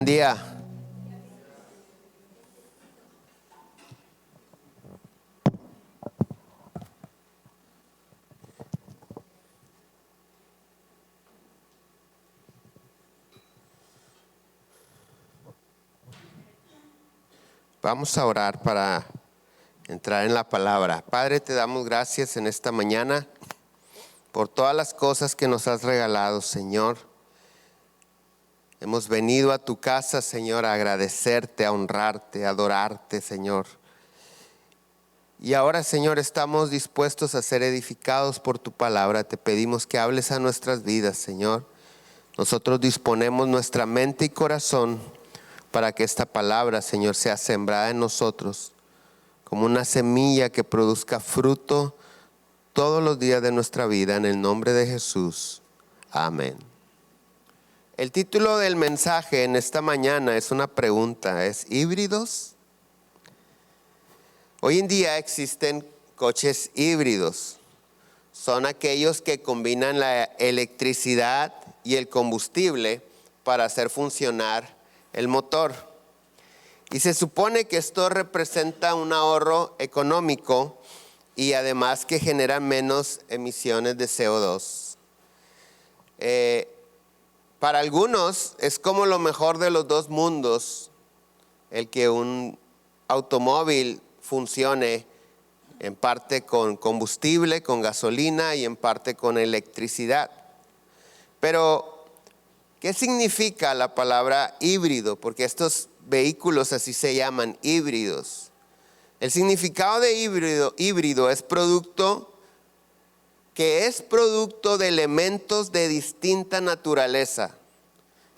Día. Vamos a orar para entrar en la palabra. Padre, te damos gracias en esta mañana por todas las cosas que nos has regalado, Señor. Hemos venido a tu casa, Señor, a agradecerte, a honrarte, a adorarte, Señor. Y ahora, Señor, estamos dispuestos a ser edificados por tu palabra. Te pedimos que hables a nuestras vidas, Señor. Nosotros disponemos nuestra mente y corazón para que esta palabra, Señor, sea sembrada en nosotros como una semilla que produzca fruto todos los días de nuestra vida, en el nombre de Jesús. Amén. El título del mensaje en esta mañana es una pregunta, ¿es híbridos? Hoy en día existen coches híbridos. Son aquellos que combinan la electricidad y el combustible para hacer funcionar el motor. Y se supone que esto representa un ahorro económico y además que genera menos emisiones de CO2. Para algunos es como lo mejor de los dos mundos, el que un automóvil funcione en parte con combustible, con gasolina y en parte con electricidad. Pero, ¿qué significa la palabra híbrido? Porque estos vehículos así se llaman, híbridos. El significado de híbrido es producto de elementos de distinta naturaleza.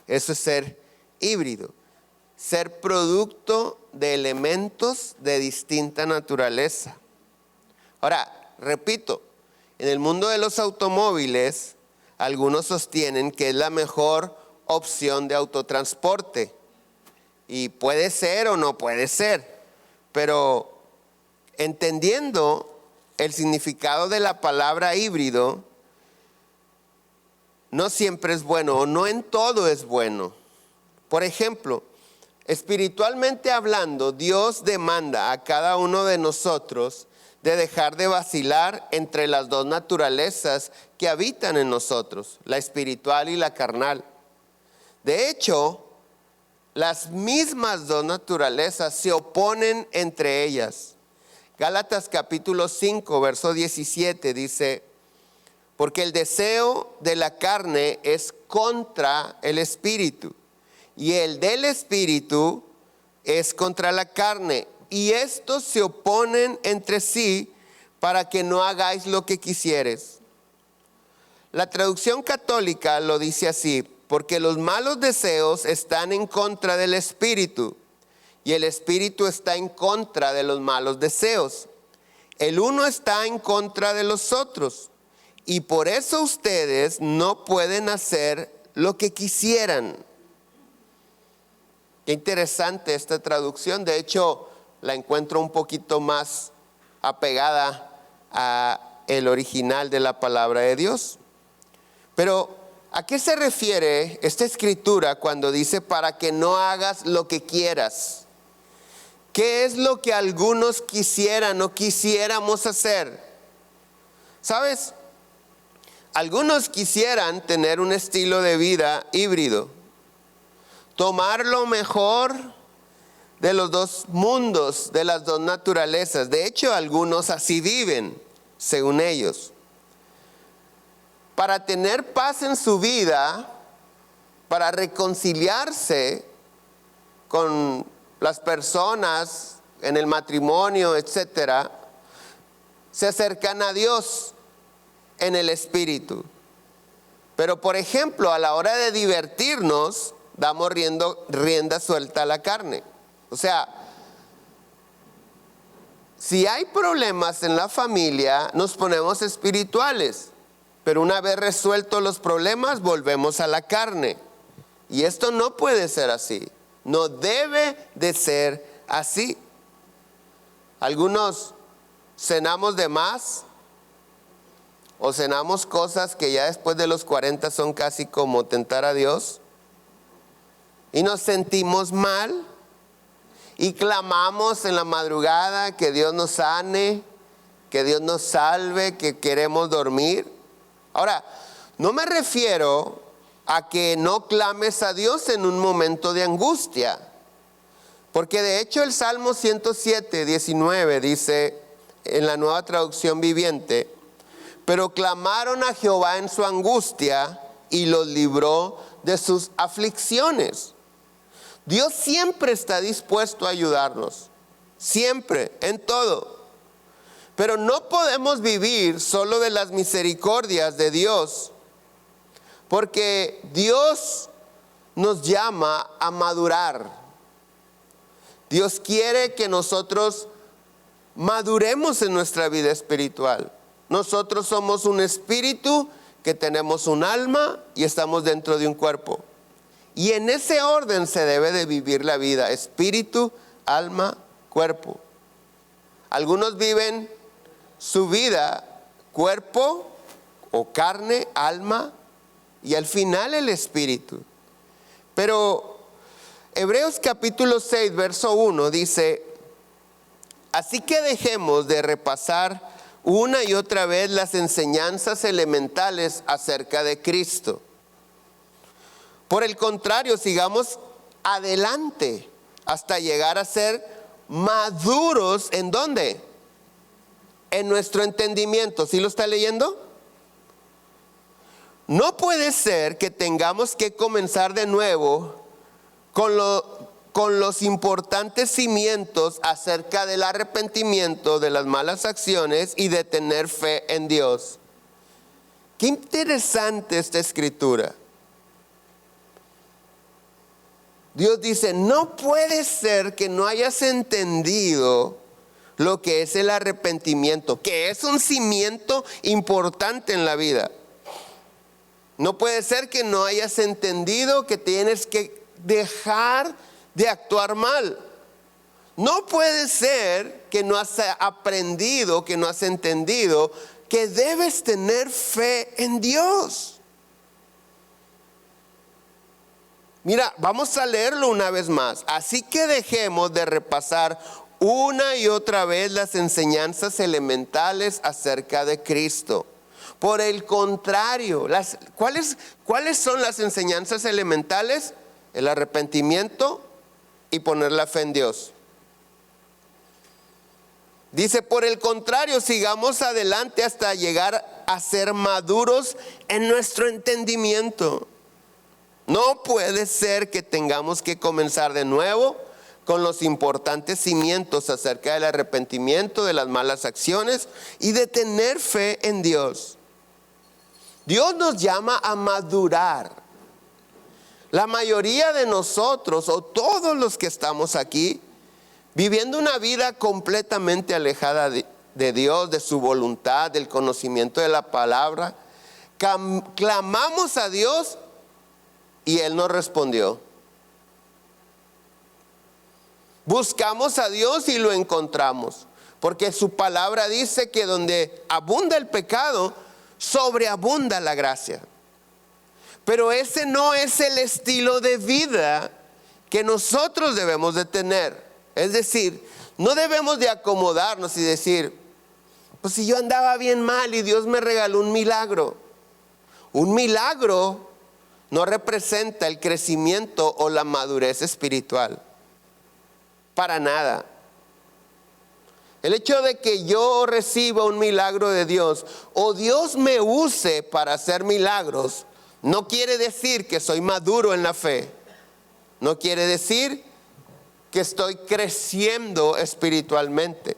Eso es ser híbrido. Ser producto de elementos de distinta naturaleza. Ahora, repito, en el mundo de los automóviles, algunos sostienen que es la mejor opción de autotransporte. Y puede ser o no puede ser. Pero entendiendo el significado de la palabra híbrido, no siempre es bueno o no en todo es bueno. Por ejemplo, espiritualmente hablando, Dios demanda a cada uno de nosotros de dejar de vacilar entre las dos naturalezas que habitan en nosotros, la espiritual y la carnal. De hecho, las mismas dos naturalezas se oponen entre ellas. Gálatas capítulo 5, verso 17 dice: porque el deseo de la carne es contra el espíritu, y el del espíritu es contra la carne, y estos se oponen entre sí para que no hagáis lo que quisieres. La traducción católica lo dice así: porque los malos deseos están en contra del espíritu, y el espíritu está en contra de los malos deseos. El uno está en contra de los otros, y por eso ustedes no pueden hacer lo que quisieran. Qué interesante esta traducción. De hecho, la encuentro un poquito más apegada a el original de la palabra de Dios. Pero, ¿a qué se refiere esta escritura cuando dice para que no hagas lo que quieras? ¿Qué es lo que algunos quisieran o quisiéramos hacer? ¿Sabes? Algunos quisieran tener un estilo de vida híbrido. Tomar lo mejor de los dos mundos, de las dos naturalezas. De hecho, algunos así viven, según ellos. Para tener paz en su vida, para reconciliarse con las personas en el matrimonio, etcétera, se acercan a Dios en el espíritu. Pero, por ejemplo, a la hora de divertirnos, damos rienda suelta a la carne. O sea, si hay problemas en la familia, nos ponemos espirituales. Pero una vez resueltos los problemas, volvemos a la carne. Y esto no puede ser así. No debe de ser así. Algunos cenamos de más o cenamos cosas que ya después de los 40 son casi como tentar a Dios. y nos sentimos mal y clamamos en la madrugada que Dios nos sane, que Dios nos salve, que queremos dormir. Ahora, no me refiero a que no clames a Dios en un momento de angustia, porque de hecho el Salmo 107, 19 dice en la Nueva Traducción Viviente: pero clamaron a Jehová en su angustia y los libró de sus aflicciones. Dios siempre está dispuesto a ayudarnos, siempre, en todo. Pero no podemos vivir solo de las misericordias de Dios, porque Dios nos llama a madurar. Dios quiere que nosotros maduremos en nuestra vida espiritual. Nosotros somos un espíritu que tenemos un alma y estamos dentro de un cuerpo. Y en ese orden se debe de vivir la vida: espíritu, alma, cuerpo. Algunos viven su vida cuerpo o carne, alma y al final el espíritu. Pero Hebreos capítulo 6, verso 1 dice: así que dejemos de repasar una y otra vez las enseñanzas elementales acerca de Cristo. Por el contrario, sigamos adelante hasta llegar a ser maduros. ¿En dónde? En nuestro entendimiento. ¿Sí lo está leyendo? No puede ser que tengamos que comenzar de nuevo con los importantes cimientos acerca del arrepentimiento de las malas acciones y de tener fe en Dios. Qué interesante esta escritura. Dios dice: no puede ser que no hayas entendido lo que es el arrepentimiento, que es un cimiento importante en la vida. No puede ser que no hayas entendido que tienes que dejar de actuar mal. No puede ser que no has aprendido, que no has entendido que debes tener fe en Dios. Mira, vamos a leerlo una vez más. Así que dejemos de repasar una y otra vez las enseñanzas elementales acerca de Cristo. Por el contrario, ¿cuáles son las enseñanzas elementales? El arrepentimiento y poner la fe en Dios. Dice: por el contrario, sigamos adelante hasta llegar a ser maduros en nuestro entendimiento. No puede ser que tengamos que comenzar de nuevo con los importantes cimientos acerca del arrepentimiento de las malas acciones y de tener fe en Dios. Dios nos llama a madurar. La mayoría de nosotros, o todos los que estamos aquí, viviendo una vida completamente alejada de Dios, de su voluntad, del conocimiento de la palabra, clamamos a Dios y Él nos respondió. Buscamos a Dios y lo encontramos, porque su palabra dice que donde abunda el pecado, sobreabunda la gracia. Pero ese no es el estilo de vida que nosotros debemos de tener. Es decir, no debemos de acomodarnos y decir: pues si yo andaba bien mal y Dios me regaló un milagro. Un milagro no representa el crecimiento o la madurez espiritual. Para nada. El hecho de que yo reciba un milagro de Dios o Dios me use para hacer milagros no quiere decir que soy maduro en la fe. No quiere decir que estoy creciendo espiritualmente.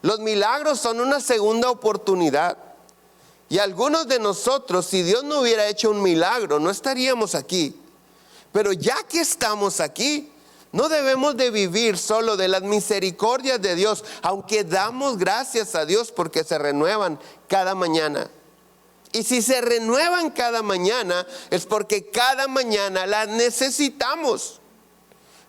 Los milagros son una segunda oportunidad. Y algunos de nosotros, si Dios no hubiera hecho un milagro, no estaríamos aquí. Pero ya que estamos aquí, no debemos de vivir solo de las misericordias de Dios, aunque damos gracias a Dios porque se renuevan cada mañana. Y si se renuevan cada mañana, es porque cada mañana las necesitamos.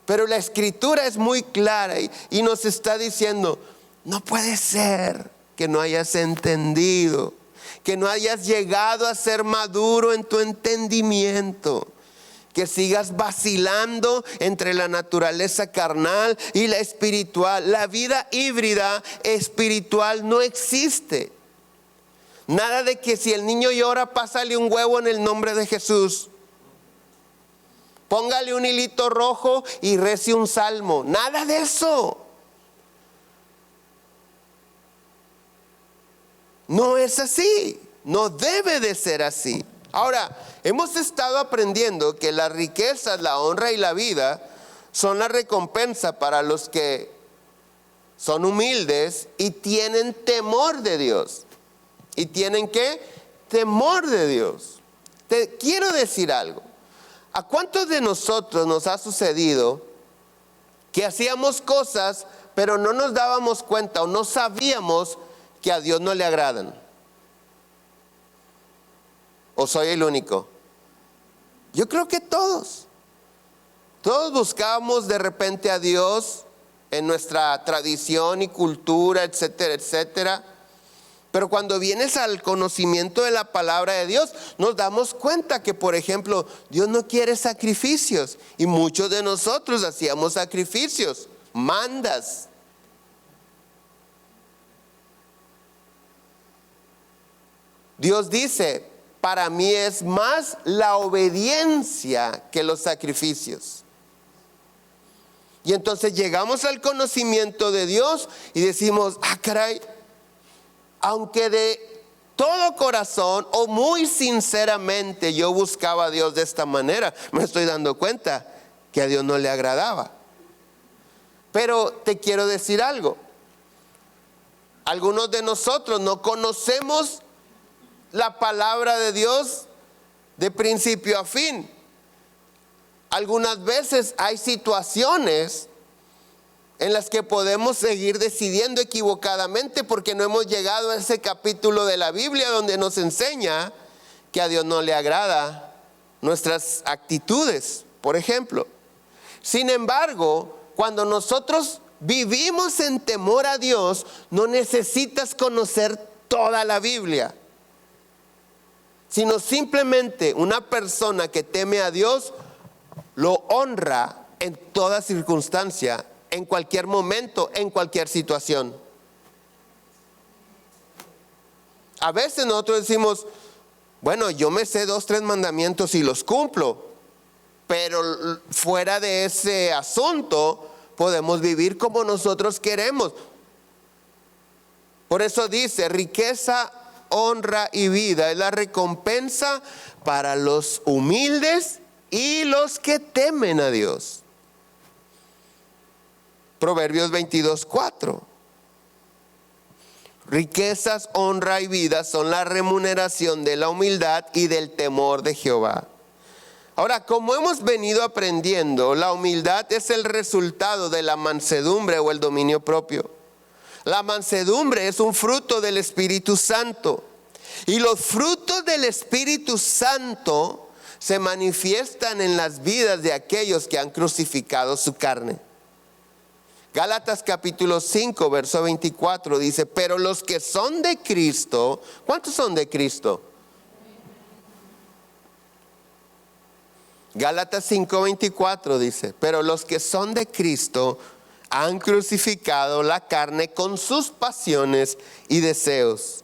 Pero la escritura es muy clara y nos está diciendo: no puede ser que no hayas entendido, que no hayas llegado a ser maduro en tu entendimiento, que sigas vacilando entre la naturaleza carnal y la espiritual. La vida híbrida espiritual no existe. Nada de que si el niño llora, pásale un huevo en el nombre de Jesús. Póngale un hilito rojo y rece un salmo. Nada de eso. No es así. No debe de ser así. Ahora, hemos estado aprendiendo que las riquezas, la honra y la vida son la recompensa para los que son humildes y tienen temor de Dios. ¿Y tienen qué? Temor de Dios. Te quiero decir algo. ¿A cuántos de nosotros nos ha sucedido que hacíamos cosas, pero no nos dábamos cuenta o no sabíamos que a Dios no le agradan? ¿O soy el único? Yo creo que todos. Todos buscábamos de repente a Dios en nuestra tradición y cultura, etcétera, etcétera. Pero cuando vienes al conocimiento de la palabra de Dios, nos damos cuenta que, por ejemplo, Dios no quiere sacrificios. Y muchos de nosotros hacíamos sacrificios, mandas. Dios dice, para mí es más la obediencia que los sacrificios. Y entonces llegamos al conocimiento de Dios y decimos, caray, aunque de todo corazón o muy sinceramente yo buscaba a Dios de esta manera, me estoy dando cuenta que a Dios no le agradaba. Pero te quiero decir algo. Algunos de nosotros no conocemos la palabra de Dios de principio a fin. Algunas veces hay situaciones en las que podemos seguir decidiendo equivocadamente porque no hemos llegado a ese capítulo de la Biblia donde nos enseña que a Dios no le agrada nuestras actitudes, por ejemplo. Sin embargo, cuando nosotros vivimos en temor a Dios, no necesitas conocer toda la Biblia, sino simplemente una persona que teme a Dios lo honra en toda circunstancia, en cualquier momento, en cualquier situación. A veces nosotros decimos, bueno, yo me sé 2, 3 mandamientos y los cumplo, pero fuera de ese asunto podemos vivir como nosotros queremos. Por eso dice, riqueza, honra y vida es la recompensa para los humildes y los que temen a Dios. Proverbios 22:4. Riquezas, honra y vida son la remuneración de la humildad y del temor de Jehová. Ahora, como hemos venido aprendiendo, la humildad es el resultado de la mansedumbre o el dominio propio. La mansedumbre es un fruto del Espíritu Santo. Y los frutos del Espíritu Santo se manifiestan en las vidas de aquellos que han crucificado su carne. Gálatas capítulo 5, verso 24 dice, pero los que son de Cristo, ¿cuántos son de Cristo? Gálatas 5, 24 dice, pero los que son de Cristo han crucificado la carne con sus pasiones y deseos.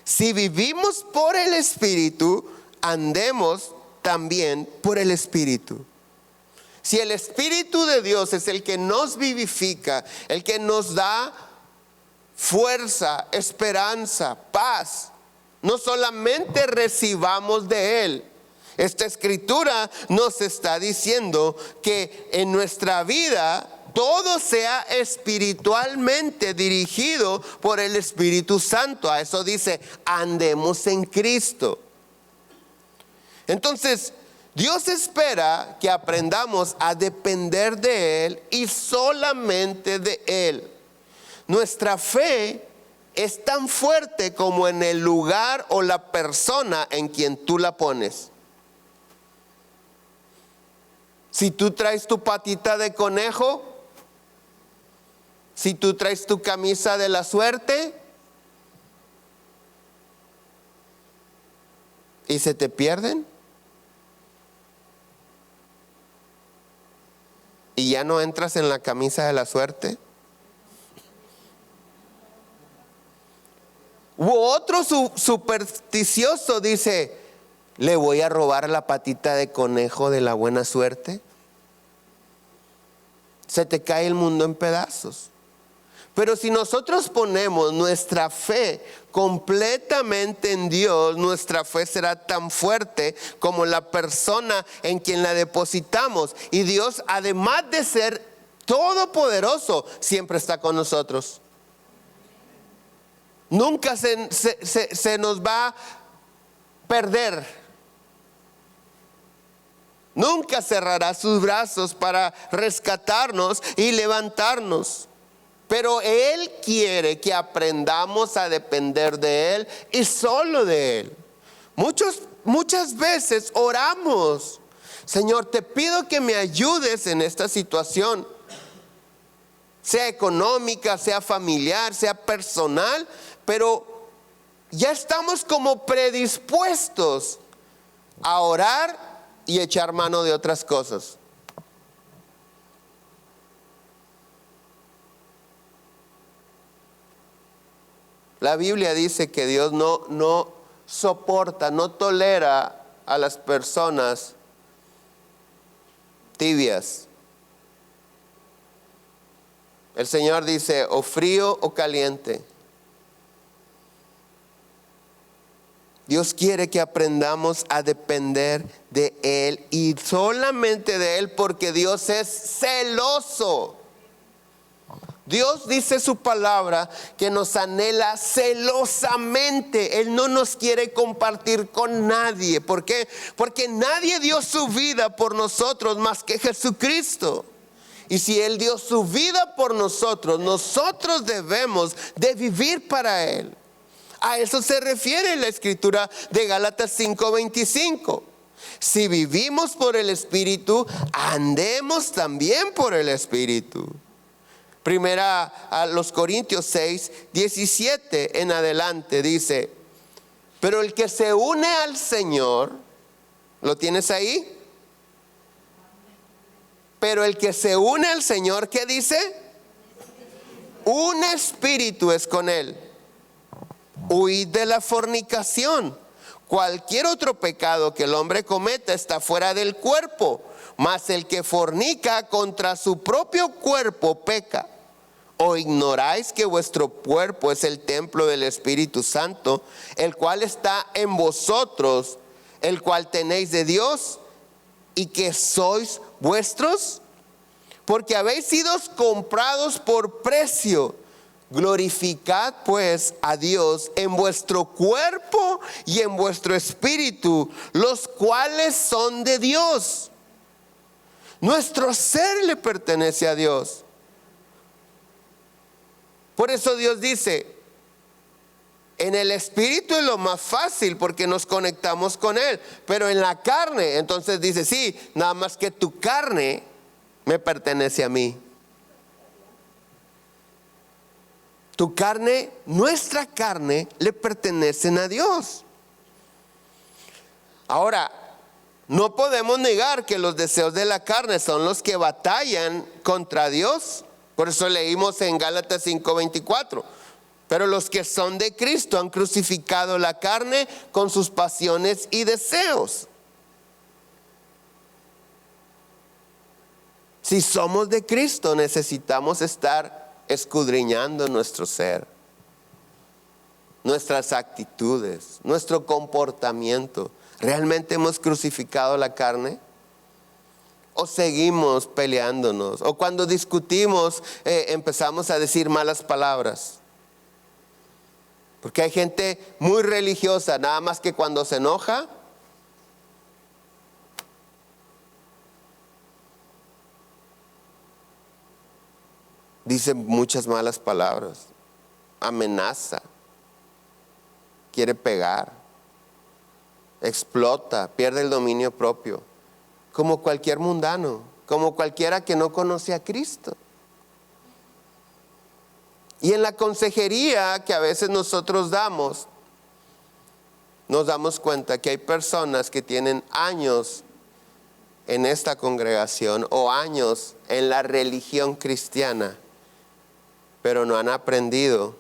Si vivimos por el Espíritu, andemos también por el Espíritu. Si el Espíritu de Dios es el que nos vivifica, el que nos da fuerza, esperanza, paz, no solamente recibamos de Él. Esta escritura nos está diciendo que en nuestra vida todo sea espiritualmente dirigido por el Espíritu Santo. A eso dice, andemos en Cristo. Entonces, Dios espera que aprendamos a depender de Él y solamente de Él. Nuestra fe es tan fuerte como en el lugar o la persona en quien tú la pones. Si tú traes tu patita de conejo, si tú traes tu camisa de la suerte y se te pierden, ¿Y ya no entras en la camisa de la suerte? U otro supersticioso dice, ¿le voy a robar la patita de conejo de la buena suerte? Se te cae el mundo en pedazos. Pero si nosotros ponemos nuestra fe completamente en Dios, nuestra fe será tan fuerte como la persona en quien la depositamos. Y Dios, además de ser todopoderoso, siempre está con nosotros. Nunca se nos va a perder. Nunca cerrará sus brazos para rescatarnos y levantarnos. Pero Él quiere que aprendamos a depender de Él y solo de Él. Muchas veces oramos, Señor, te pido que me ayudes en esta situación, sea económica, sea familiar, sea personal, pero ya estamos como predispuestos a orar y echar mano de otras cosas. La Biblia dice que Dios no soporta, no tolera a las personas tibias. El Señor dice, o frío o caliente. Dios quiere que aprendamos a depender de Él y solamente de Él, porque Dios es celoso. Dios dice su palabra que nos anhela celosamente. Él no nos quiere compartir con nadie. ¿Por qué? Porque nadie dio su vida por nosotros más que Jesucristo. Y si Él dio su vida por nosotros, nosotros debemos de vivir para Él. A eso se refiere la escritura de Gálatas 5:25. Si vivimos por el Espíritu, andemos también por el Espíritu. Primera a los Corintios 6:17 en adelante dice, pero el que se une al Señor, ¿lo tienes ahí? Pero el que se une al Señor, ¿qué dice? Un espíritu es con Él. Huid de la fornicación. Cualquier otro pecado que el hombre cometa está fuera del cuerpo, mas el que fornica contra su propio cuerpo peca. ¿O ignoráis que vuestro cuerpo es el templo del Espíritu Santo, el cual está en vosotros, el cual tenéis de Dios, y que sois vuestros? Porque habéis sido comprados por precio. Glorificad pues a Dios en vuestro cuerpo y en vuestro espíritu, los cuales son de Dios. Nuestro ser le pertenece a Dios. Por eso Dios dice, en el espíritu es lo más fácil porque nos conectamos con Él, pero en la carne, entonces dice, sí, nada más que tu carne me pertenece a mí. Tu carne, nuestra carne, le pertenecen a Dios. Ahora, no podemos negar que los deseos de la carne son los que batallan contra Dios. Por eso leímos en Gálatas 5:24. Pero los que son de Cristo han crucificado la carne con sus pasiones y deseos. Si somos de Cristo, necesitamos estar escudriñando nuestro ser, nuestras actitudes, nuestro comportamiento. ¿Realmente hemos crucificado la carne? ¿O seguimos peleándonos? ¿O cuando discutimos empezamos a decir malas palabras? Porque hay gente muy religiosa, nada más que cuando se enoja, dice muchas malas palabras, amenaza, quiere pegar, explota, pierde el dominio propio. Como cualquier mundano, como cualquiera que no conoce a Cristo. Y en la consejería que a veces nosotros damos, nos damos cuenta que hay personas que tienen años en esta congregación o años en la religión cristiana, pero no han aprendido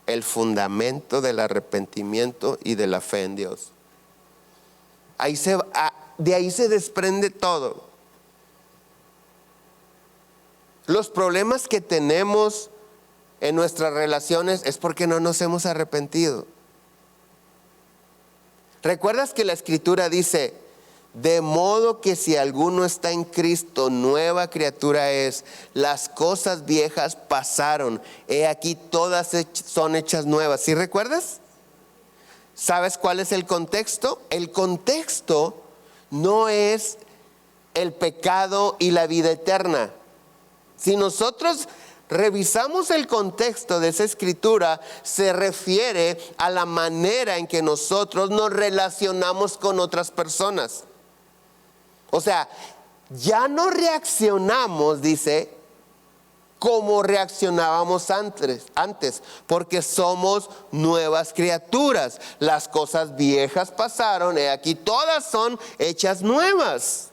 el fundamento del arrepentimiento y de la fe en Dios. De ahí se desprende todo. Los problemas que tenemos en nuestras relaciones es porque no nos hemos arrepentido. ¿Recuerdas que la Escritura dice: de modo que si alguno está en Cristo, nueva criatura es, las cosas viejas pasaron, he aquí todas son hechas nuevas? ¿Sí recuerdas? ¿Sabes cuál es el contexto? El contexto no es el pecado y la vida eterna. Si nosotros revisamos el contexto de esa escritura, se refiere a la manera en que nosotros nos relacionamos con otras personas. O sea, ya no reaccionamos, dice, como reaccionábamos antes, porque somos nuevas criaturas. Las cosas viejas pasaron, y aquí todas son hechas nuevas.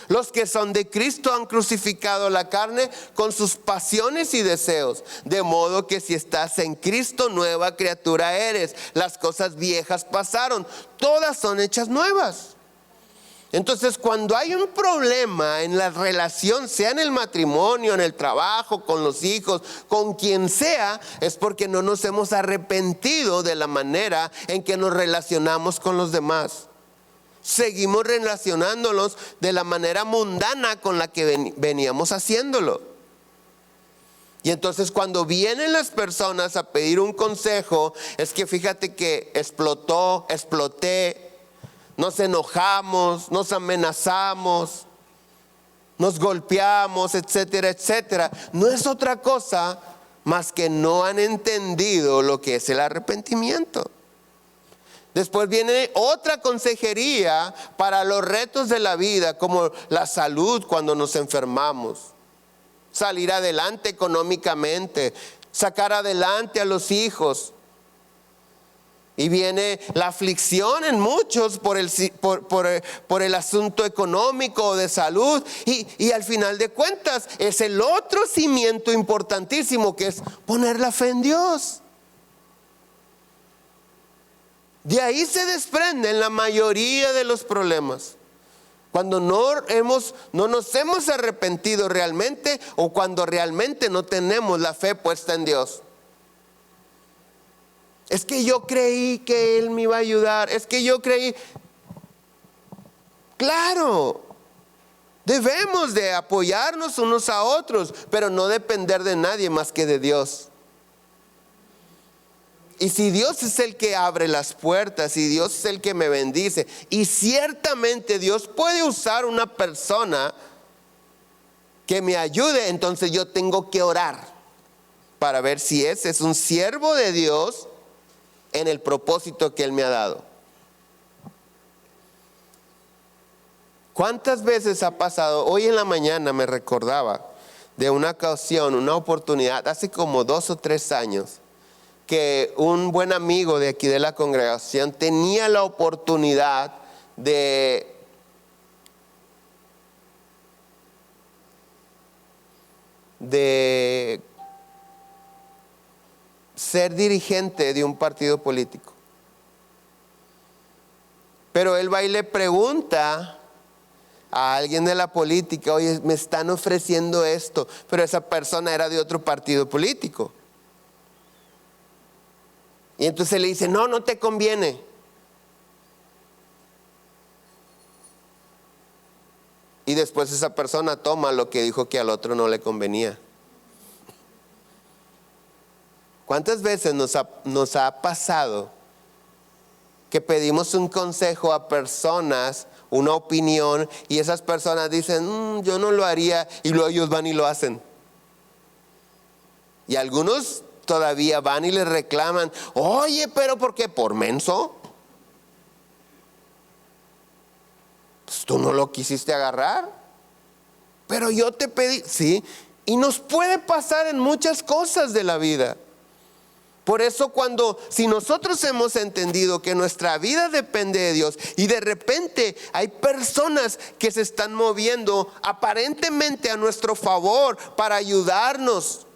Los que son de Cristo han crucificado la carne con sus pasiones y deseos. De modo que si estás en Cristo, nueva criatura eres. Las cosas viejas pasaron, todas son hechas nuevas. Entonces, cuando hay un problema en la relación, sea en el matrimonio, en el trabajo, con los hijos, con quien sea, es porque no nos hemos arrepentido de la manera en que nos relacionamos con los demás. Seguimos relacionándonos de la manera mundana con la que veníamos haciéndolo. Y entonces cuando vienen las personas a pedir un consejo, es que fíjate que exploté, nos enojamos, nos amenazamos, nos golpeamos, etcétera, etcétera. No es otra cosa más que no han entendido lo que es el arrepentimiento. Después viene otra consejería para los retos de la vida, como la salud cuando nos enfermamos, salir adelante económicamente, sacar adelante a los hijos. Y viene la aflicción en muchos por el asunto económico o de salud. Y al final de cuentas es el otro cimiento importantísimo, que es poner la fe en Dios. De ahí se desprenden la mayoría de los problemas. Cuando no nos hemos arrepentido realmente, o cuando realmente no tenemos la fe puesta en Dios. Es que yo creí que Él me iba a ayudar. Es que yo creí. Claro, debemos de apoyarnos unos a otros, pero no depender de nadie más que de Dios. Y si Dios es el que abre las puertas, y Dios es el que me bendice, y ciertamente Dios puede usar una persona que me ayude, entonces yo tengo que orar para ver si ese es un siervo de Dios en el propósito que Él me ha dado. ¿Cuántas veces ha pasado? Hoy en la mañana me recordaba de una ocasión, una oportunidad, hace como 2 o 3 años, que un buen amigo de aquí de la congregación tenía la oportunidad de ser dirigente de un partido político. Pero él va y le pregunta a alguien de la política: oye, me están ofreciendo esto, pero esa persona era de otro partido político. Y entonces le dice: no te conviene. Y después esa persona toma lo que dijo que al otro no le convenía. ¿Cuántas veces nos ha pasado que pedimos un consejo a personas, una opinión, y esas personas dicen: yo no lo haría, y luego ellos van y lo hacen? Y algunos todavía van y le reclaman: oye, pero ¿por qué? ¿Por menso? Pues tú no lo quisiste agarrar, pero yo te pedí. Sí, y nos puede pasar en muchas cosas de la vida. Por eso si nosotros hemos entendido que nuestra vida depende de Dios y de repente hay personas que se están moviendo aparentemente a nuestro favor para ayudarnos,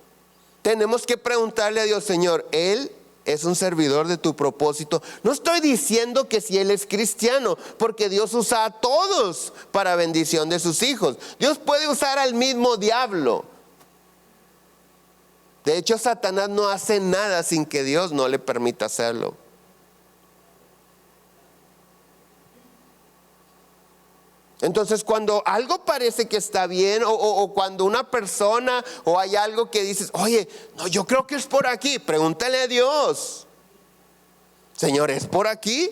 tenemos que preguntarle a Dios: Señor, Él es un servidor de tu propósito. No estoy diciendo que si Él es cristiano, porque Dios usa a todos para bendición de sus hijos. Dios puede usar al mismo diablo. De hecho, Satanás no hace nada sin que Dios no le permita hacerlo. Entonces, cuando algo parece que está bien, o cuando una persona o hay algo que dices: oye, no, yo creo que es por aquí, pregúntale a Dios: Señor, ¿es por aquí?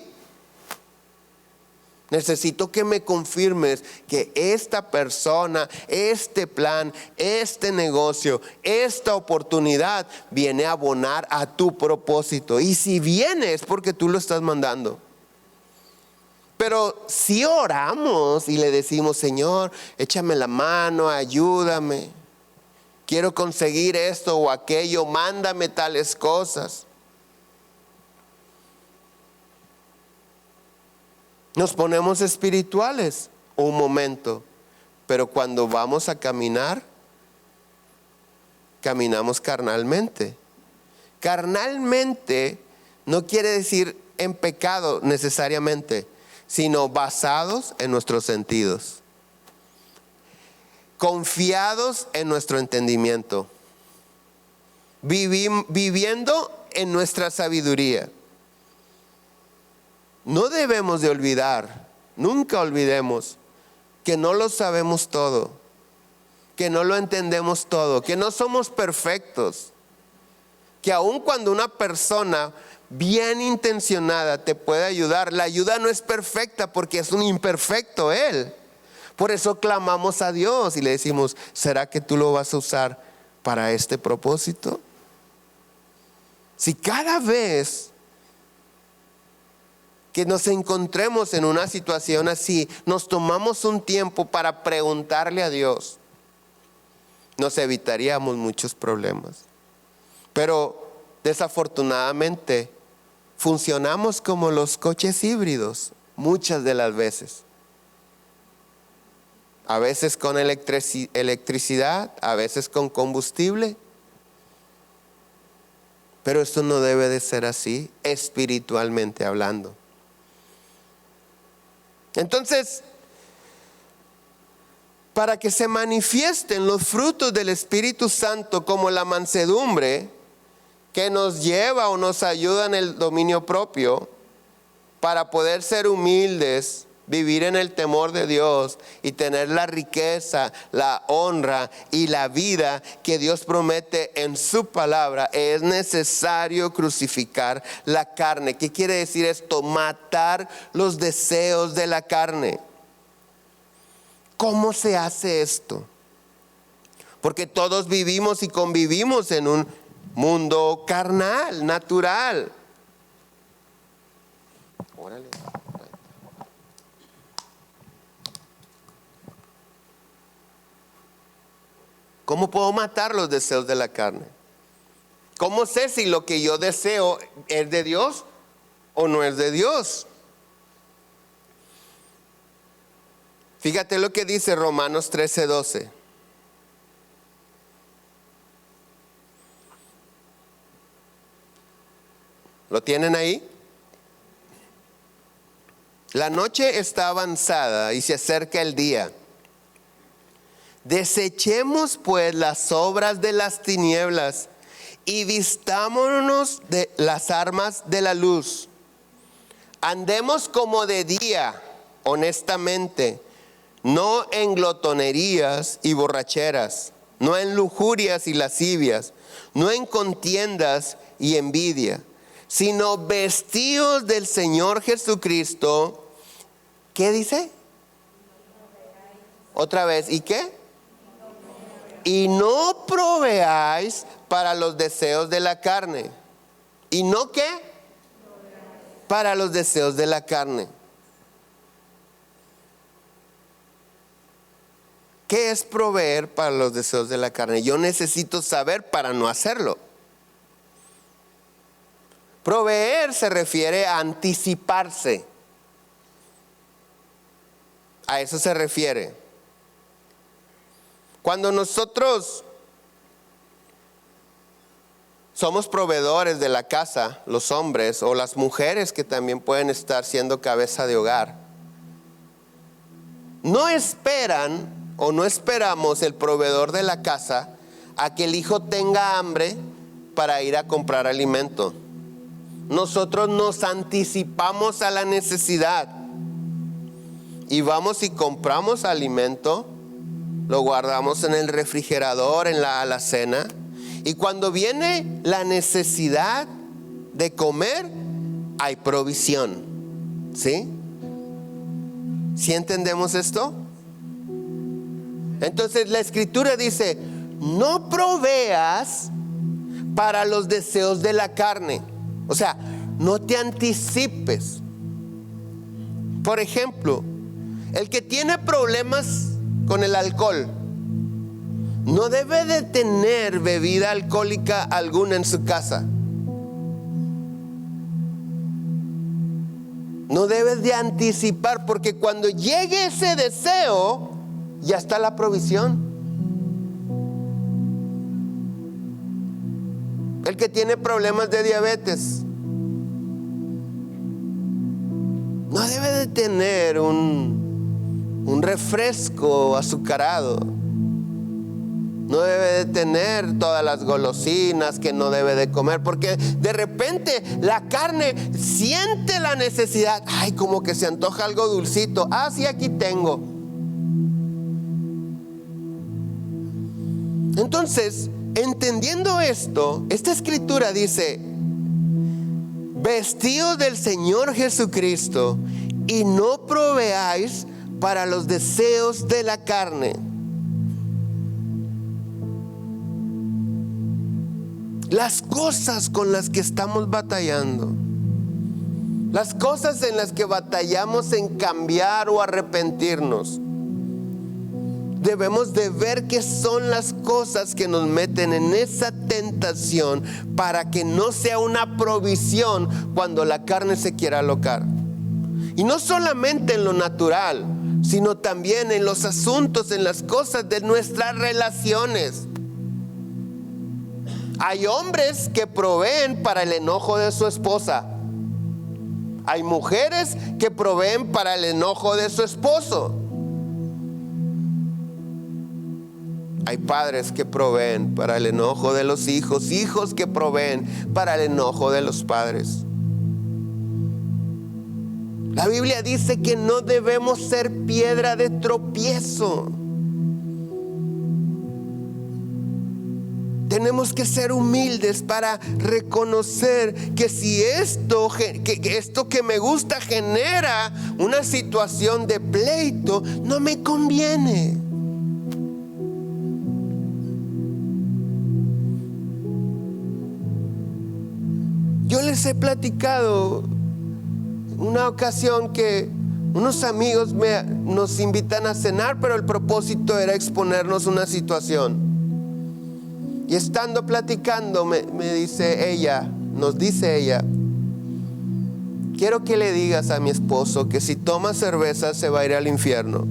Necesito que me confirmes que esta persona, este plan, este negocio, esta oportunidad viene a abonar a tu propósito. Y si viene es porque tú lo estás mandando. Pero si oramos y le decimos: Señor, échame la mano, ayúdame, quiero conseguir esto o aquello, mándame tales cosas. Nos ponemos espirituales un momento, pero cuando vamos a caminar, caminamos carnalmente. Carnalmente no quiere decir en pecado necesariamente, sino basados en nuestros sentidos, confiados en nuestro entendimiento, viviendo en nuestra sabiduría. No debemos de olvidar, nunca olvidemos que no lo sabemos todo, que no lo entendemos todo, que no somos perfectos, que aun cuando una persona bien intencionada te puede ayudar, la ayuda no es perfecta porque es un imperfecto Él. Por eso clamamos a Dios y le decimos: ¿será que tú lo vas a usar para este propósito? Si cada vez que nos encontremos en una situación así, nos tomamos un tiempo para preguntarle a Dios, nos evitaríamos muchos problemas. Pero desafortunadamente funcionamos como los coches híbridos muchas de las veces. A veces con electricidad, a veces con combustible. Pero esto no debe de ser así, espiritualmente hablando. Entonces, para que se manifiesten los frutos del Espíritu Santo, como la mansedumbre, que nos lleva o nos ayuda en el dominio propio, para poder ser humildes, vivir en el temor de Dios y tener la riqueza, la honra y la vida que Dios promete en su palabra, es necesario crucificar la carne. ¿Qué quiere decir esto? Matar los deseos de la carne. ¿Cómo se hace esto? Porque todos vivimos y convivimos en un mundo carnal, natural. Órale. ¿Cómo puedo matar los deseos de la carne? ¿Cómo sé si lo que yo deseo es de Dios o no es de Dios? Fíjate lo que dice Romanos 13:12. ¿Lo tienen ahí? La noche está avanzada y se acerca el día. Desechemos pues las obras de las tinieblas y vistámonos de las armas de la luz. Andemos como de día, honestamente, no en glotonerías y borracheras, no en lujurias y lascivias, no en contiendas y envidia, sino vestidos del Señor Jesucristo. ¿Qué dice? Otra vez, ¿y qué? Y no proveáis para los deseos de la carne. ¿Y no qué? Para los deseos de la carne. ¿Qué es proveer para los deseos de la carne? Yo necesito saber para no hacerlo. Proveer se refiere a anticiparse. A eso se refiere. Cuando nosotros somos proveedores de la casa, los hombres o las mujeres que también pueden estar siendo cabeza de hogar, no esperan o no esperamos el proveedor de la casa a que el hijo tenga hambre para ir a comprar alimento. Nosotros nos anticipamos a la necesidad y vamos y compramos alimento, lo guardamos en el refrigerador, en la alacena, y cuando viene la necesidad de comer, hay provisión. ¿Sí? ¿Sí entendemos esto? Entonces la Escritura dice: no proveas para los deseos de la carne. O sea, no te anticipes. Por ejemplo, el que tiene problemas con el alcohol no debe de tener bebida alcohólica alguna en su casa. No debes de anticipar, porque cuando llegue ese deseo, ya está la provisión. El que tiene problemas de diabetes no debe de tener un refresco azucarado. No debe de tener todas las golosinas que no debe de comer, porque de repente la carne siente la necesidad. Ay, como que se antoja algo dulcito. Ah, sí, aquí tengo. Entonces, entendiendo esto, esta escritura dice: vestíos del Señor Jesucristo y no proveáis para los deseos de la carne. Las cosas con las que estamos batallando, las cosas en las que batallamos en cambiar o arrepentirnos, debemos de ver qué son las cosas que nos meten en esa tentación, para que no sea una provisión cuando la carne se quiera alocar. Y no solamente en lo natural, sino también en los asuntos, en las cosas de nuestras relaciones. Hay hombres que proveen para el enojo de su esposa. Hay mujeres que proveen para el enojo de su esposo. Hay padres que proveen para el enojo de los hijos, hijos que proveen para el enojo de los padres. La Biblia dice que no debemos ser piedra de tropiezo. Tenemos que ser humildes para reconocer que si esto que me gusta genera una situación de pleito, no me conviene. Yo les he platicado una ocasión que unos amigos nos invitan a cenar, pero el propósito era exponernos una situación. Y estando platicando, nos dice ella: quiero que le digas a mi esposo que si toma cerveza se va a ir al infierno.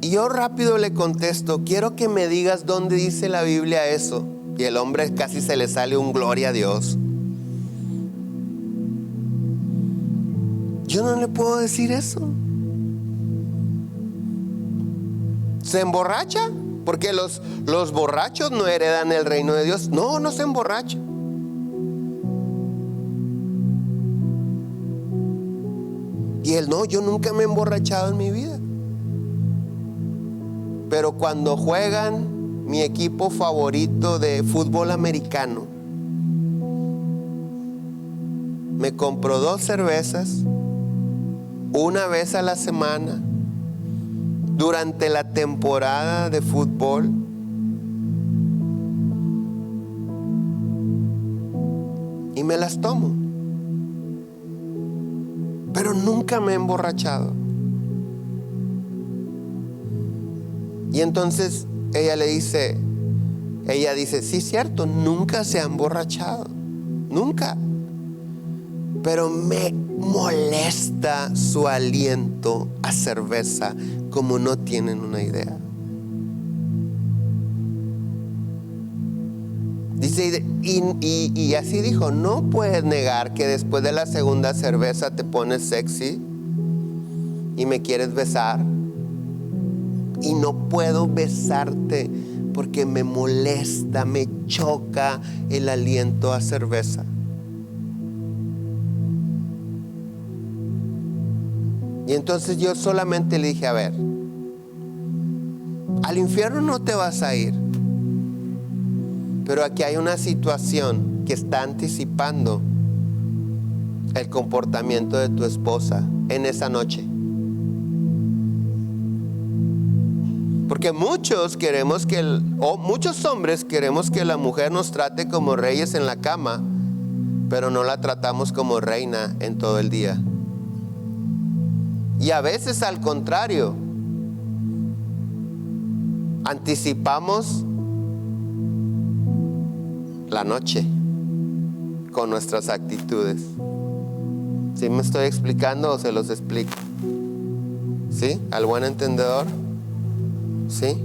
Y yo rápido le contesto: quiero que me digas dónde dice la Biblia eso. Y el hombre casi se le sale un gloria a Dios. Yo no le puedo decir eso. ¿Se emborracha? Porque los borrachos no heredan el reino de Dios. No, no se emborracha. Y él: no, yo nunca me he emborrachado en mi vida. Pero cuando juegan mi equipo favorito de fútbol americano, me compro 2 cervezas una vez a la semana durante la temporada de fútbol. Y me las tomo. Pero nunca me he emborrachado. Y entonces ella dice, sí, cierto, nunca se ha emborrachado, nunca. Pero me molesta su aliento a cerveza como no tienen una idea. Dice, y así dijo, no puedes negar que después de la segunda cerveza te pones sexy y me quieres besar. Y no puedo besarte porque me molesta, me choca el aliento a cerveza. Y entonces yo solamente le dije, a ver, al infierno no te vas a ir, pero aquí hay una situación que está anticipando el comportamiento de tu esposa en esa noche. Porque muchos hombres queremos que la mujer nos trate como reyes en la cama, pero no la tratamos como reina en todo el día. Y a veces al contrario, anticipamos la noche con nuestras actitudes. ¿Sí me estoy explicando o se los explico? ¿Sí? ¿Al buen entendedor? ¿Sí?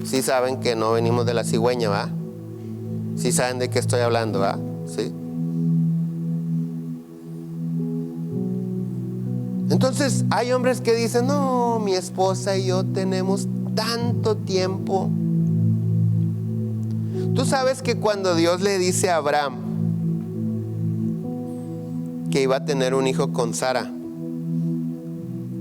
¿Sí saben que no venimos de la cigüeña, va? ¿Sí saben de qué estoy hablando, va? ¿Sí? Entonces hay hombres que dicen, no, mi esposa y yo tenemos tanto tiempo. Tú sabes que cuando Dios le dice a Abraham que iba a tener un hijo con Sara,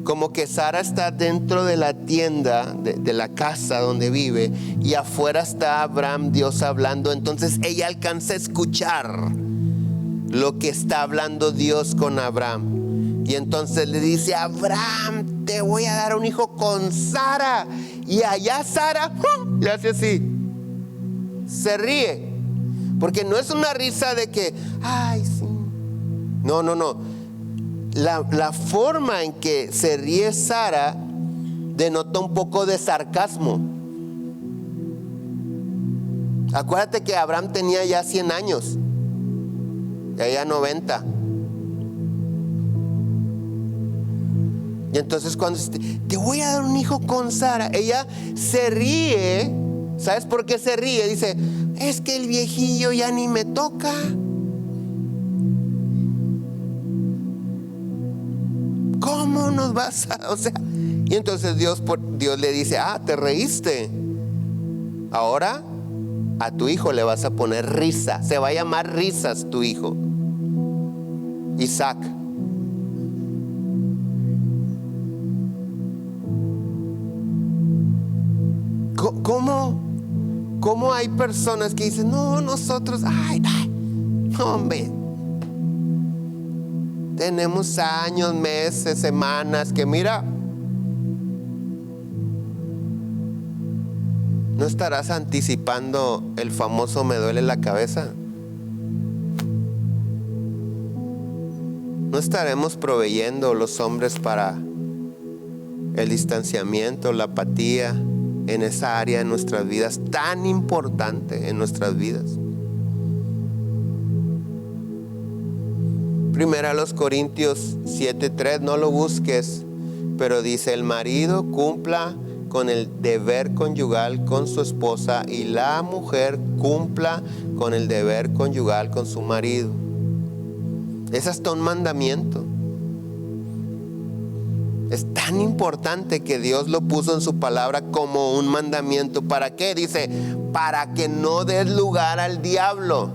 como que Sara está dentro de la tienda, de la casa donde vive, y afuera está Abraham, Dios hablando. Entonces ella alcanza a escuchar lo que está hablando Dios con Abraham. Y entonces le dice, Abraham, te voy a dar un hijo con Sara. Y allá Sara le hace así, se ríe, porque no es una risa de que, ay, sí. No. La forma en que se ríe Sara denota un poco de sarcasmo. Acuérdate que Abraham tenía ya 100 años, y ella 90. Y entonces cuando te voy a dar un hijo con Sara, ella se ríe. ¿Sabes por qué se ríe? Dice, es que el viejillo ya ni me toca. ¿Cómo nos vas a...? O sea, y entonces Dios le dice, te reíste. Ahora a tu hijo le vas a poner risa. Se va a llamar Risas tu hijo, Isaac. ¿Cómo hay personas que dicen, no, nosotros, no, hombre, tenemos años, meses, semanas, que mira, ¿no estarás anticipando el famoso me duele la cabeza? ¿No estaremos proveyendo los hombres para el distanciamiento, la apatía en esa área de nuestras vidas tan importante en nuestras vidas? Primera a los Corintios 7:3, no lo busques, pero dice, el marido cumpla con el deber conyugal con su esposa y la mujer cumpla con el deber conyugal con su marido. Ese es hasta un mandamiento. Es tan importante que Dios lo puso en su palabra como un mandamiento. ¿Para qué? Dice, para que no des lugar al diablo.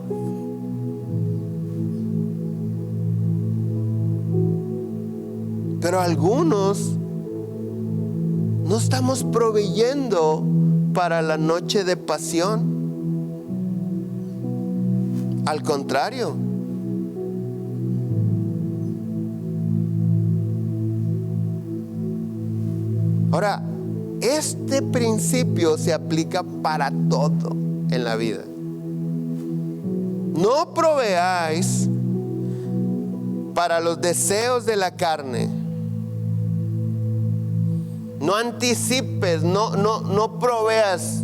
Pero algunos no estamos proveyendo para la noche de pasión. Al contrario. Ahora, este principio se aplica para todo en la vida. No proveáis para los deseos de la carne, No anticipes, no proveas,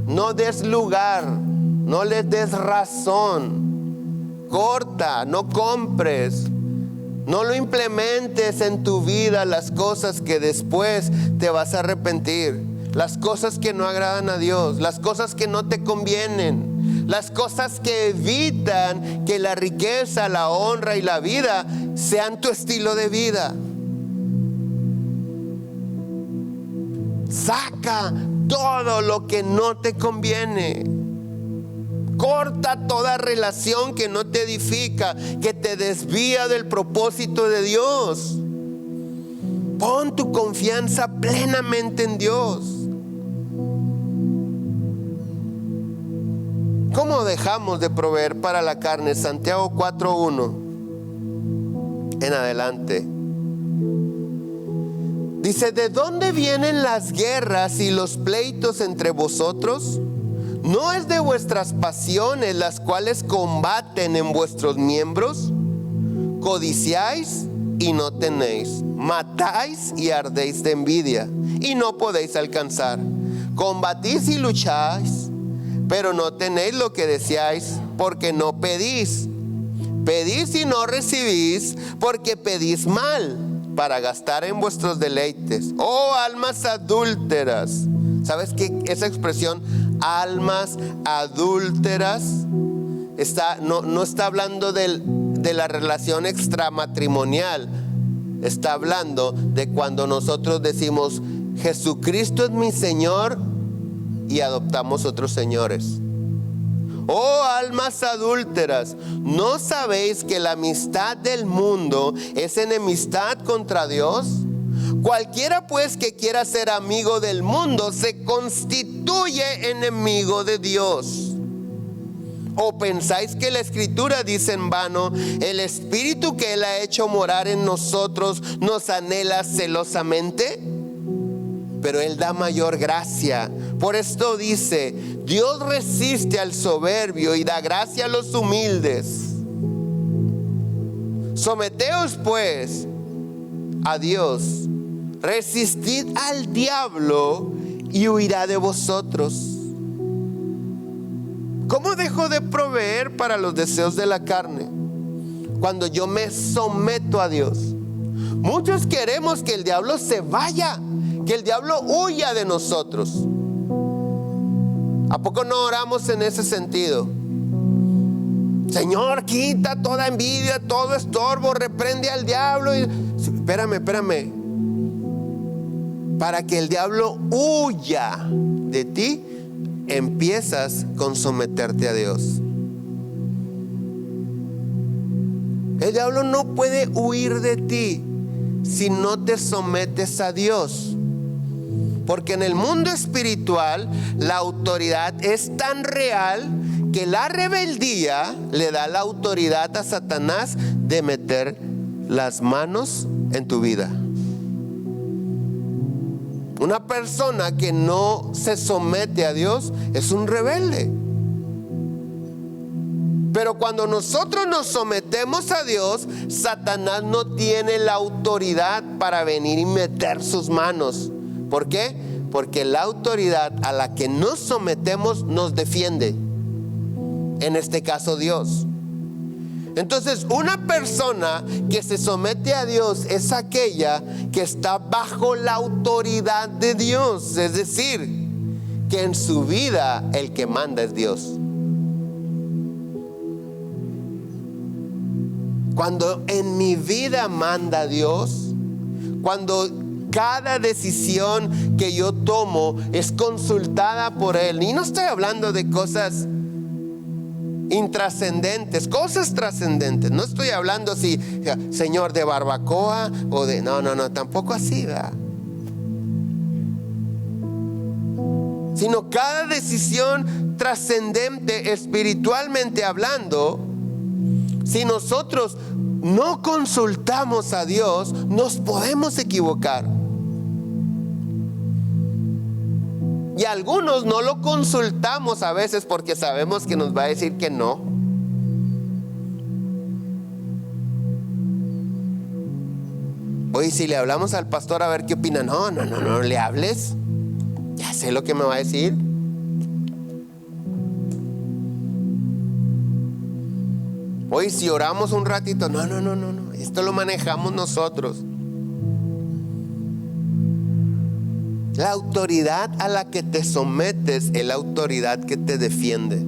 no des lugar, no les des razón. Corta, no compres, no lo implementes en tu vida las cosas que después te vas a arrepentir, las cosas que no agradan a Dios, las cosas que no te convienen, las cosas que evitan que la riqueza, la honra y la vida sean tu estilo de vida. Saca todo lo que no te conviene. Corta toda relación que no te edifica, que te desvía del propósito de Dios. Pon tu confianza plenamente en Dios. ¿Cómo dejamos de proveer para la carne? Santiago 4:1 en adelante. Dice: ¿de dónde vienen las guerras y los pleitos entre vosotros? ¿No es de vuestras pasiones las cuales combaten en vuestros miembros? Codiciáis y no tenéis, matáis y ardéis de envidia y no podéis alcanzar. Combatís y lucháis, pero no tenéis lo que deseáis, porque no pedís. Pedís y no recibís, porque pedís mal, para gastar en vuestros deleites. Oh, almas adúlteras. ¿Sabes qué? Esa expresión, almas adúlteras, no está hablando de la relación extramatrimonial. Está hablando de cuando nosotros decimos: Jesucristo es mi Señor, y adoptamos otros señores. Oh, almas adúlteras, ¿no sabéis que la amistad del mundo es enemistad contra Dios? Cualquiera pues que quiera ser amigo del mundo se constituye enemigo de Dios. ¿O pensáis que la Escritura dice en vano: el Espíritu que Él ha hecho morar en nosotros nos anhela celosamente? Pero Él da mayor gracia. Por esto dice: Dios resiste al soberbio y da gracia a los humildes. Someteos pues a Dios, resistid al diablo y huirá de vosotros. ¿Cómo dejo de proveer para los deseos de la carne? Cuando yo me someto a Dios. Muchos queremos que el diablo se vaya, que el diablo huya de nosotros. ¿A poco no oramos en ese sentido? Señor, quita toda envidia, todo estorbo, reprende al diablo. Espérame. Para que el diablo huya de ti, empiezas con someterte a Dios. El diablo no puede huir de ti si no te sometes a Dios. Porque en el mundo espiritual la autoridad es tan real que la rebeldía le da la autoridad a Satanás de meter las manos en tu vida. Una persona que no se somete a Dios es un rebelde. Pero cuando nosotros nos sometemos a Dios, Satanás no tiene la autoridad para venir y meter sus manos. ¿Por qué? Porque la autoridad a la que nos sometemos nos defiende. En este caso, Dios. Entonces, una persona que se somete a Dios es aquella que está bajo la autoridad de Dios. Es decir, que en su vida el que manda es Dios. Cuando en mi vida manda Dios, cuando cada decisión que yo tomo es consultada por Él, y no estoy hablando de cosas intrascendentes, cosas trascendentes. No estoy hablando así, Señor, de barbacoa o de... No, tampoco así, ¿verdad? Sino cada decisión trascendente, espiritualmente hablando. Si nosotros no consultamos a Dios, nos podemos equivocar. Y algunos no lo consultamos a veces porque sabemos que nos va a decir que no. Oye, si le hablamos al pastor a ver qué opina. No le hables. Ya sé lo que me va a decir. Oye, si oramos un ratito. No. Esto lo manejamos nosotros. La autoridad a la que te sometes es la autoridad que te defiende.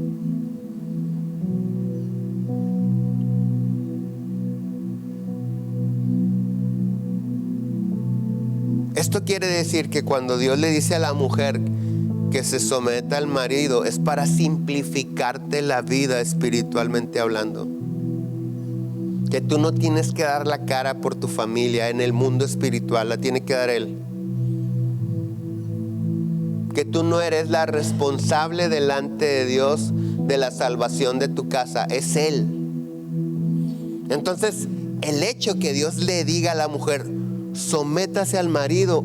Esto quiere decir que cuando Dios le dice a la mujer que se someta al marido, es para simplificarte la vida espiritualmente hablando. Que tú no tienes que dar la cara por tu familia en el mundo espiritual, la tiene que dar Él. Que tú no eres la responsable delante de Dios de la salvación de tu casa, es Él. Entonces, el hecho que Dios le diga a la mujer, sométase al marido,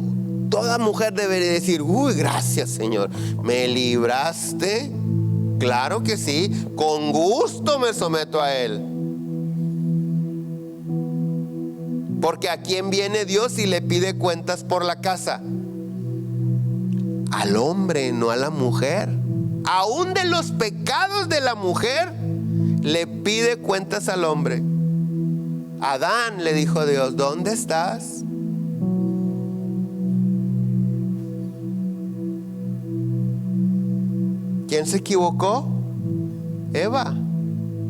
toda mujer debería decir, uy, gracias Señor, me libraste. Claro que sí, con gusto me someto a Él. Porque ¿a quién viene Dios y le pide cuentas por la casa? Al hombre, no a la mujer. Aún de los pecados de la mujer le pide cuentas al hombre. Adán, le dijo Dios, ¿dónde estás? ¿Quién se equivocó? Eva.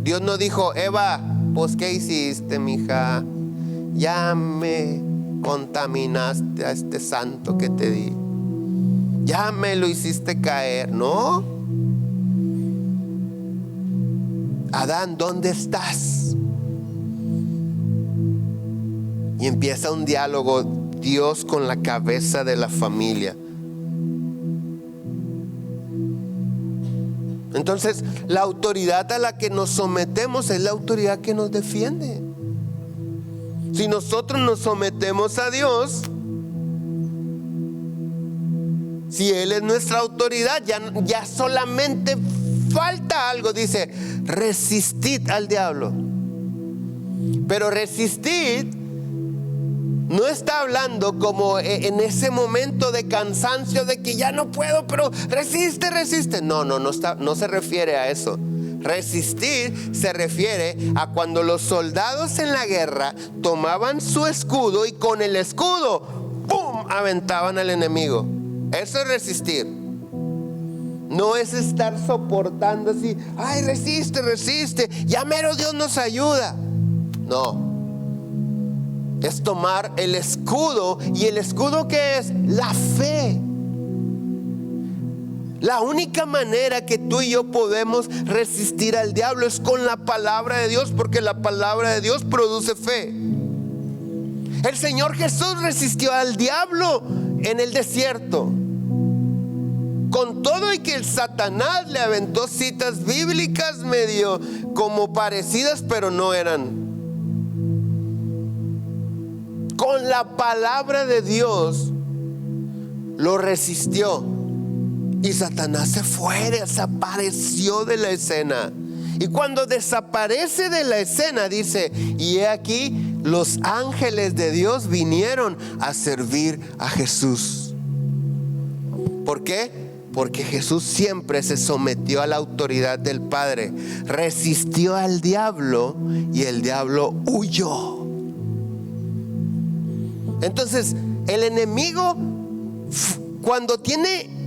Dios no dijo, Eva, pues ¿qué hiciste, mija? Ya me contaminaste a este santo que te di. Ya me lo hiciste caer, ¿no? Adán, ¿dónde estás? Y empieza un diálogo, Dios con la cabeza de la familia. Entonces, la autoridad a la que nos sometemos es la autoridad que nos defiende. Si nosotros nos sometemos a Dios, si Él es nuestra autoridad, ya solamente falta algo. Dice, resistid al diablo. Pero resistid no está hablando como en ese momento de cansancio, de que ya no puedo, pero resiste. No se refiere a eso. Resistir se refiere a cuando los soldados en la guerra tomaban su escudo y con el escudo, ¡pum!, aventaban al enemigo. Eso es resistir. No es estar soportando así, ay, resiste, ya mero Dios nos ayuda. No. Es tomar el escudo. ¿Y el escudo qué es? La fe. La única manera que tú y yo podemos resistir al diablo es con la palabra de Dios, porque la palabra de Dios produce fe. El Señor Jesús resistió al diablo en el desierto. Con todo y que el Satanás le aventó citas bíblicas medio como parecidas, pero no eran. Con la palabra de Dios lo resistió. Y Satanás se fue, desapareció de la escena. Y cuando desaparece de la escena, dice, y he aquí, los ángeles de Dios vinieron a servir a Jesús. ¿Por qué? Porque Jesús siempre se sometió a la autoridad del Padre. Resistió al diablo y el diablo huyó. Entonces, el enemigo, cuando tiene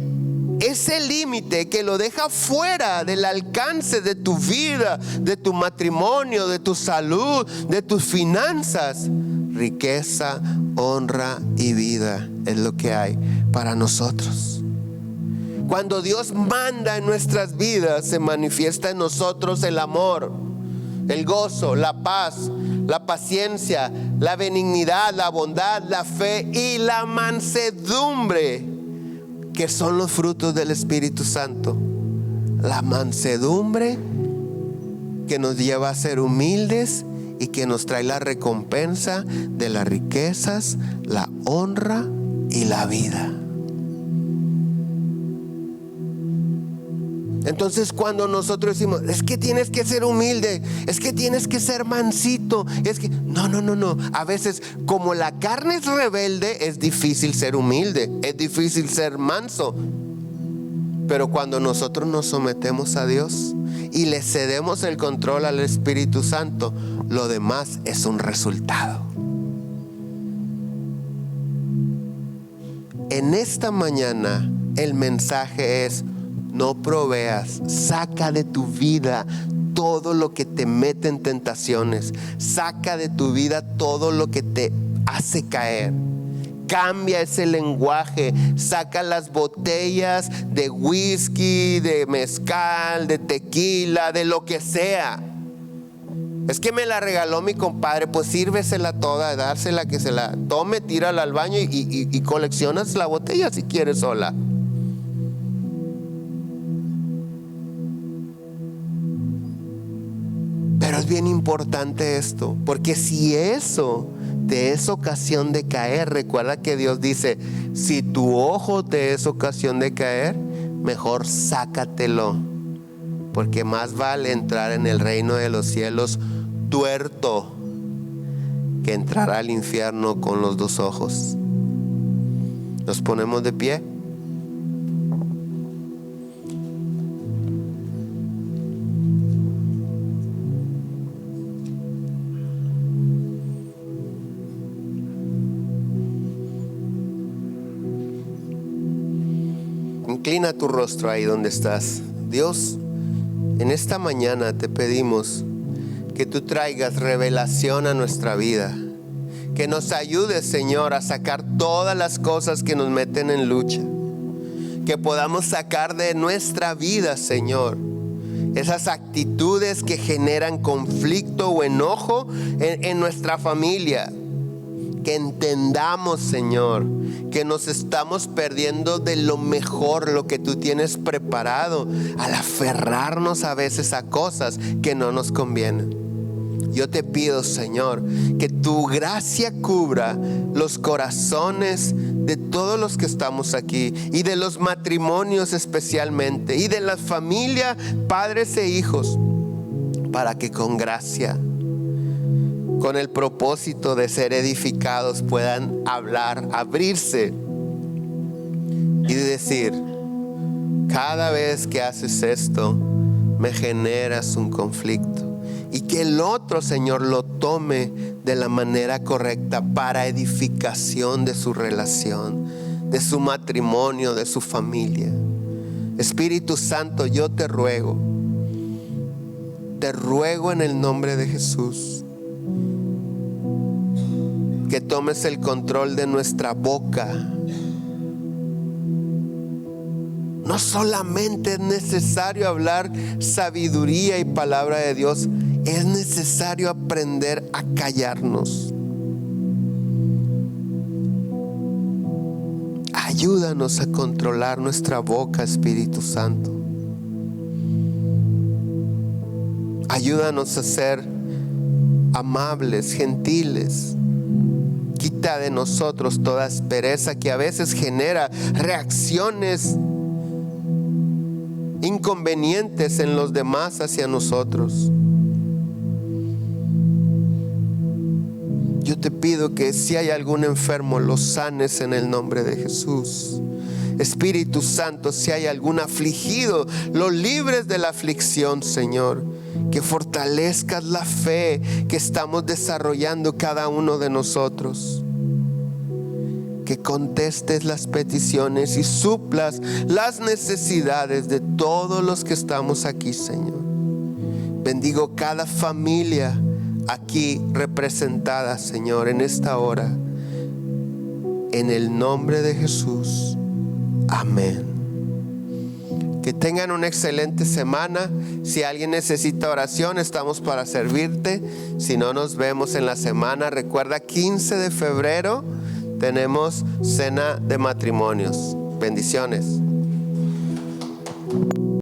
ese límite que lo deja fuera del alcance de tu vida, de tu matrimonio, de tu salud, de tus finanzas, riqueza, honra y vida es lo que hay para nosotros. Cuando Dios manda en nuestras vidas, se manifiesta en nosotros el amor, el gozo, la paz, la paciencia, la benignidad, la bondad, la fe y la mansedumbre, que son los frutos del Espíritu Santo. La mansedumbre que nos lleva a ser humildes y que nos trae la recompensa de las riquezas, la honra y la vida. Entonces cuando nosotros decimos, es que tienes que ser humilde, es que tienes que ser mansito, es que no. A veces como la carne es rebelde, es difícil ser humilde, es difícil ser manso. Pero cuando nosotros nos sometemos a Dios y le cedemos el control al Espíritu Santo, lo demás es un resultado. En esta mañana el mensaje es: no proveas, saca de tu vida todo lo que te mete en tentaciones, saca de tu vida todo lo que te hace caer. Cambia ese lenguaje, saca las botellas de whisky, de mezcal, de tequila, de lo que sea. Es que me la regaló mi compadre, pues sírvesela toda, dársela que se la tome, tírala al baño y coleccionas la botella si quieres sola. Pero es bien importante esto, porque si eso te es ocasión de caer, recuerda que Dios dice: si tu ojo te es ocasión de caer, mejor sácatelo, porque más vale entrar en el reino de los cielos tuerto que entrar al infierno con los dos ojos. Nos ponemos de pie. Inclina tu rostro ahí donde estás. Dios, en esta mañana te pedimos que tú traigas revelación a nuestra vida, que nos ayudes, Señor, a sacar todas las cosas que nos meten en lucha, que podamos sacar de nuestra vida, Señor, esas actitudes que generan conflicto o enojo en nuestra familia. Que entendamos, Señor, que nos estamos perdiendo de lo mejor, lo que tú tienes preparado, al aferrarnos a veces a cosas que no nos convienen. Yo te pido, Señor, que tu gracia cubra los corazones de todos los que estamos aquí, y de los matrimonios especialmente, y de las familias, padres e hijos, para que con gracia, con el propósito de ser edificados, puedan hablar, abrirse y decir: cada vez que haces esto, me generas un conflicto. Y que el otro, Señor, lo tome de la manera correcta para edificación de su relación, de su matrimonio, de su familia. Espíritu Santo, yo te ruego en el nombre de Jesús, que tomes el control de nuestra boca. No solamente es necesario hablar sabiduría y palabra de Dios, es necesario aprender a callarnos. Ayúdanos a controlar nuestra boca, Espíritu Santo. Ayúdanos a ser amables, gentiles. Quita de nosotros toda aspereza que a veces genera reacciones inconvenientes en los demás hacia nosotros. Yo te pido que si hay algún enfermo, lo sanes en el nombre de Jesús. Espíritu Santo, si hay algún afligido, lo libres de la aflicción, Señor. Que fortalezcas la fe que estamos desarrollando cada uno de nosotros. Que contestes las peticiones y suplas las necesidades de todos los que estamos aquí, Señor. Bendigo cada familia aquí representada, Señor, en esta hora. En el nombre de Jesús. Amén. Que tengan una excelente semana. Si alguien necesita oración, estamos para servirte. Si no, nos vemos en la semana. Recuerda, 15 de febrero tenemos cena de matrimonios. Bendiciones.